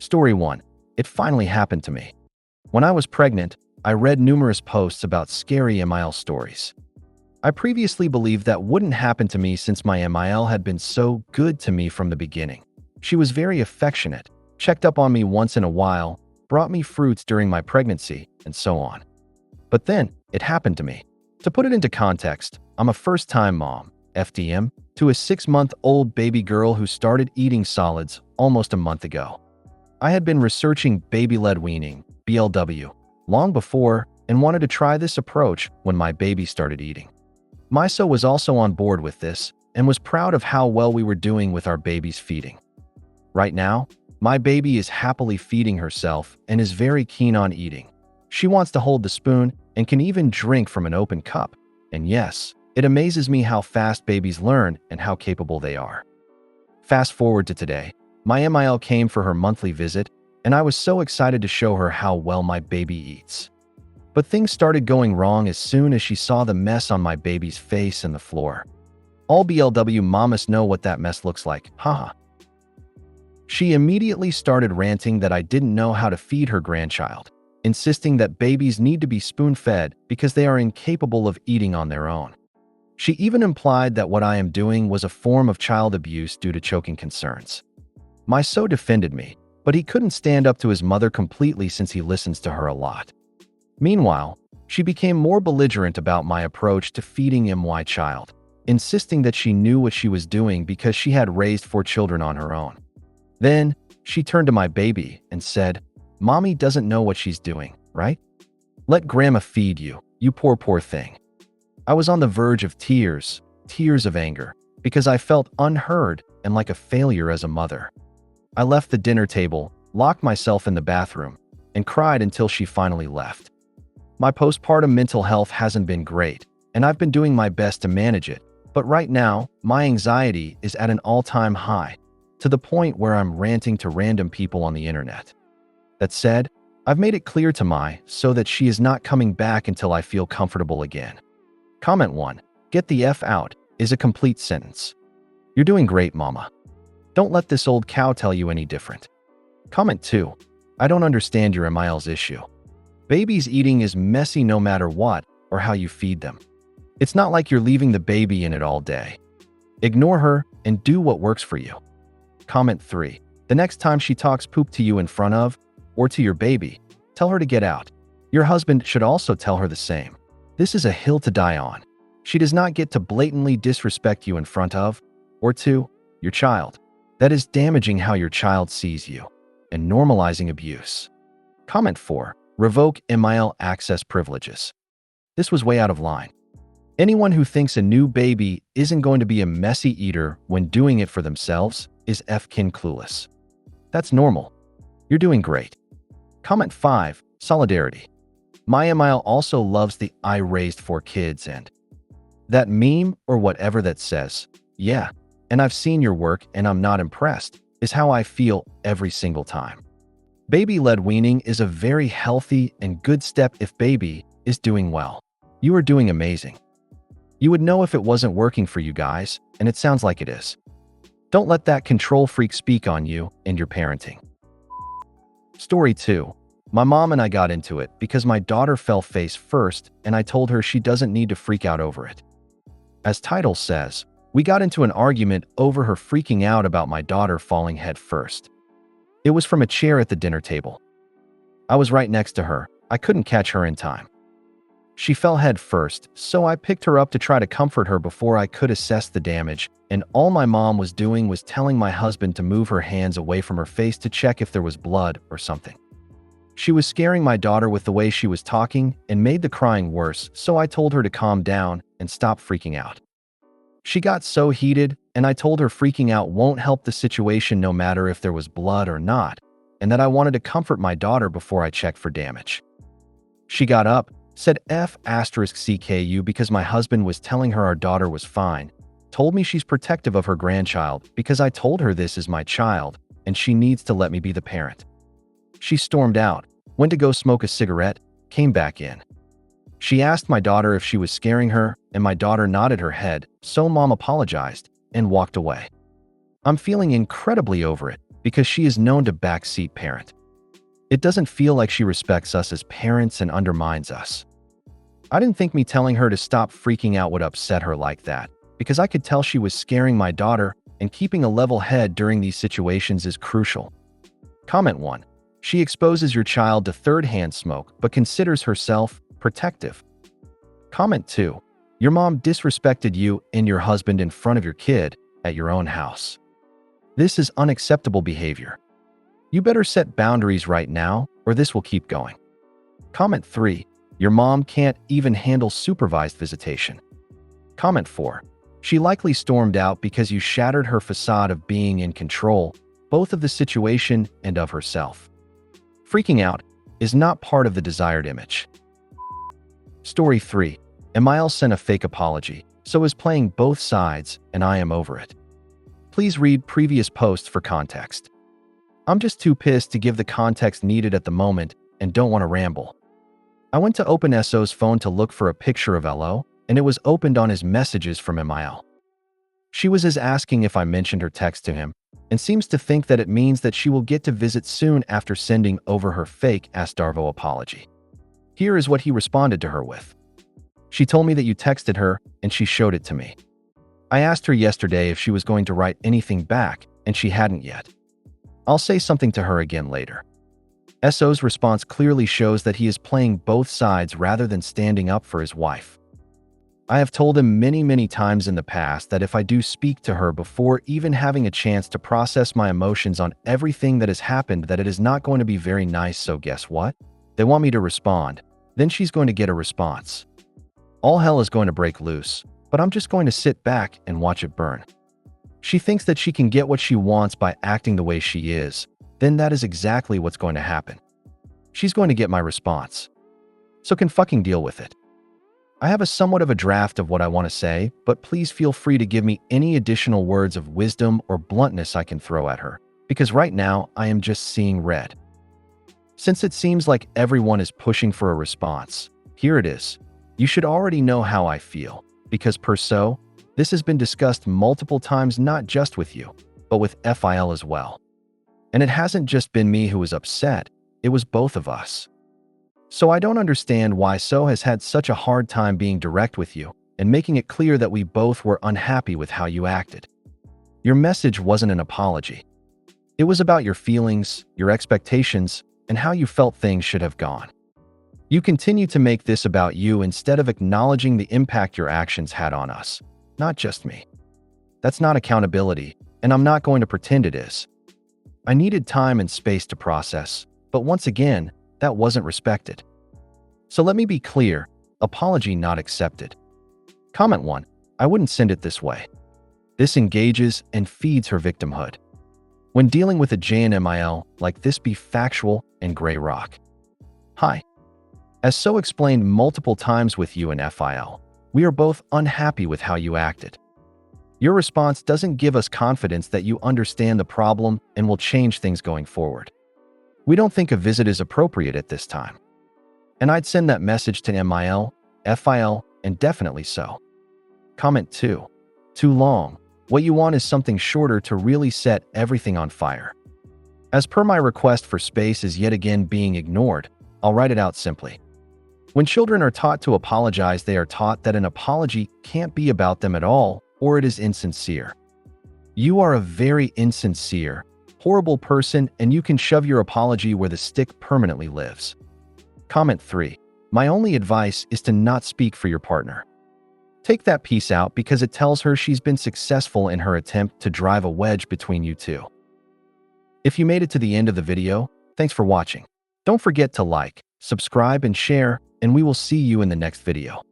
Story 1. It finally happened to me. When I was pregnant, I read numerous posts about scary MIL stories. I previously believed that wouldn't happen to me since my MIL had been so good to me from the beginning. She was very affectionate, checked up on me once in a while, brought me fruits during my pregnancy, and so on. But then, it happened to me. To put it into context, I'm a first-time mom, FTM, to a 6-month-old baby girl who started eating solids almost a month ago. I had been researching baby-led weaning, BLW, long before and wanted to try this approach when my baby started eating. Miso was also on board with this and was proud of how well we were doing with our baby's feeding. Right now, my baby is happily feeding herself and is very keen on eating. She wants to hold the spoon and can even drink from an open cup. And yes, it amazes me how fast babies learn and how capable they are. Fast forward to today, my MIL came for her monthly visit, and I was so excited to show her how well my baby eats. But things started going wrong as soon as she saw the mess on my baby's face and the floor. All BLW mamas know what that mess looks like, haha. She immediately started ranting that I didn't know how to feed her grandchild, insisting that babies need to be spoon-fed because they are incapable of eating on their own. She even implied that what I am doing was a form of child abuse due to choking concerns. Miso defended me, but he couldn't stand up to his mother completely since he listens to her a lot. Meanwhile, she became more belligerent about my approach to feeding my child, insisting that she knew what she was doing because she had raised 4 children on her own. Then, she turned to my baby and said, "Mommy doesn't know what she's doing, right? Let Grandma feed you, you poor thing." I was on the verge of tears of anger, because I felt unheard and like a failure as a mother. I left the dinner table, locked myself in the bathroom, and cried until she finally left. My postpartum mental health hasn't been great, and I've been doing my best to manage it, but right now, my anxiety is at an all-time high, to the point where I'm ranting to random people on the internet. That said, I've made it clear to Mai so that she is not coming back until I feel comfortable again. Comment 1. Get the F out is a complete sentence. You're doing great, mama. Don't let this old cow tell you any different. Comment 2. I don't understand your MIL's issue. Babies eating is messy no matter what or how you feed them. It's not like you're leaving the baby in it all day. Ignore her and do what works for you. Comment 3. The next time she talks poop to you in front of or to your baby, tell her to get out. Your husband should also tell her the same. This is a hill to die on. She does not get to blatantly disrespect you in front of or to your child. That is damaging how your child sees you and normalizing abuse. Comment 4. Revoke MIL access privileges. This was way out of line. Anyone who thinks a new baby isn't going to be a messy eater when doing it for themselves is f-kin clueless. That's normal. You're doing great. Comment 5. Solidarity. My MIL also loves the "I raised 4 kids" and that meme or whatever that says, "Yeah, and I've seen your work and I'm not impressed," is how I feel every single time. Baby-led weaning is a very healthy and good step if baby is doing well. You are doing amazing. You would know if it wasn't working for you guys, and it sounds like it is. Don't let that control freak speak on you and your parenting. Story 2. My mom and I got into it because my daughter fell face first and I told her she doesn't need to freak out over it. As title says, we got into an argument over her freaking out about my daughter falling head first. It was from a chair at the dinner table. I was right next to her. I couldn't catch her in time. She fell head first, so I picked her up to try to comfort her before I could assess the damage, and all my mom was doing was telling my husband to move her hands away from her face to check if there was blood or something. She was scaring my daughter with the way she was talking and made the crying worse, so I told her to calm down and stop freaking out. She got so heated, and I told her freaking out won't help the situation no matter if there was blood or not, and that I wanted to comfort my daughter before I checked for damage. She got up, said F***CKU because my husband was telling her our daughter was fine, told me she's protective of her grandchild because I told her this is my child and she needs to let me be the parent. She stormed out, went to go smoke a cigarette, came back in. She asked my daughter if she was scaring her, and my daughter nodded her head, so mom apologized and walked away. I'm feeling incredibly over it, because she is known to backseat parent. It doesn't feel like she respects us as parents and undermines us. I didn't think me telling her to stop freaking out would upset her like that, because I could tell she was scaring my daughter, and keeping a level head during these situations is crucial. Comment 1. She exposes your child to third-hand smoke but considers herself protective. Comment 2. Your mom disrespected you and your husband in front of your kid at your own house. This is unacceptable behavior. You better set boundaries right now, or this will keep going. Comment 3. Your mom can't even handle supervised visitation. Comment 4. She likely stormed out because you shattered her facade of being in control, both of the situation and of herself. Freaking out is not part of the desired image. Story 3. Emil sent a fake apology, so is playing both sides, and I am over it. Please read previous posts for context. I'm just too pissed to give the context needed at the moment and don't want to ramble. I went to open SO's phone to look for a picture of LO, and it was opened on his messages from Emil. She was asking if I mentioned her text to him, and seems to think that it means that she will get to visit soon after sending over her fake Astarvo apology. Here is what he responded to her with. She told me that you texted her, and she showed it to me. I asked her yesterday if she was going to write anything back, and she hadn't yet. I'll say something to her again later. SO's response clearly shows that he is playing both sides rather than standing up for his wife. I have told him many times in the past that if I do speak to her before even having a chance to process my emotions on everything that has happened, that it is not going to be very nice, so guess what? They want me to respond. Then she's going to get a response. All hell is going to break loose, but I'm just going to sit back and watch it burn. She thinks that she can get what she wants by acting the way she is, then that is exactly what's going to happen. She's going to get my response. So can fucking deal with it. I have somewhat of a draft of what I want to say, but please feel free to give me any additional words of wisdom or bluntness I can throw at her, because right now I am just seeing red. Since it seems like everyone is pushing for a response, here it is. You should already know how I feel, because this has been discussed multiple times, not just with you, but with FIL as well. And it hasn't just been me who was upset, it was both of us. So I don't understand why So has had such a hard time being direct with you and making it clear that we both were unhappy with how you acted. Your message wasn't an apology. It was about your feelings, your expectations, and how you felt things should have gone. You continue to make this about you instead of acknowledging the impact your actions had on us, not just me. That's not accountability, and I'm not going to pretend it is. I needed time and space to process, but once again, that wasn't respected. So let me be clear, apology not accepted. Comment 1. I wouldn't send it this way. This engages and feeds her victimhood. When dealing with a JNMIL, like this, be factual and gray rock. Hi. As So explained multiple times with you and FIL, we are both unhappy with how you acted. Your response doesn't give us confidence that you understand the problem and will change things going forward. We don't think a visit is appropriate at this time. And I'd send that message to MIL, FIL, and definitely So. Comment 2. Too long. What you want is something shorter to really set everything on fire. As per my request for space is yet again being ignored, I'll write it out simply. When children are taught to apologize, they are taught that an apology can't be about them at all, or it is insincere. You are a very insincere, horrible person, and you can shove your apology where the stick permanently lives. Comment 3. My only advice is to not speak for your partner. Take that piece out because it tells her she's been successful in her attempt to drive a wedge between you two. If you made it to the end of the video, thanks for watching. Don't forget to like, subscribe, and share, and we will see you in the next video.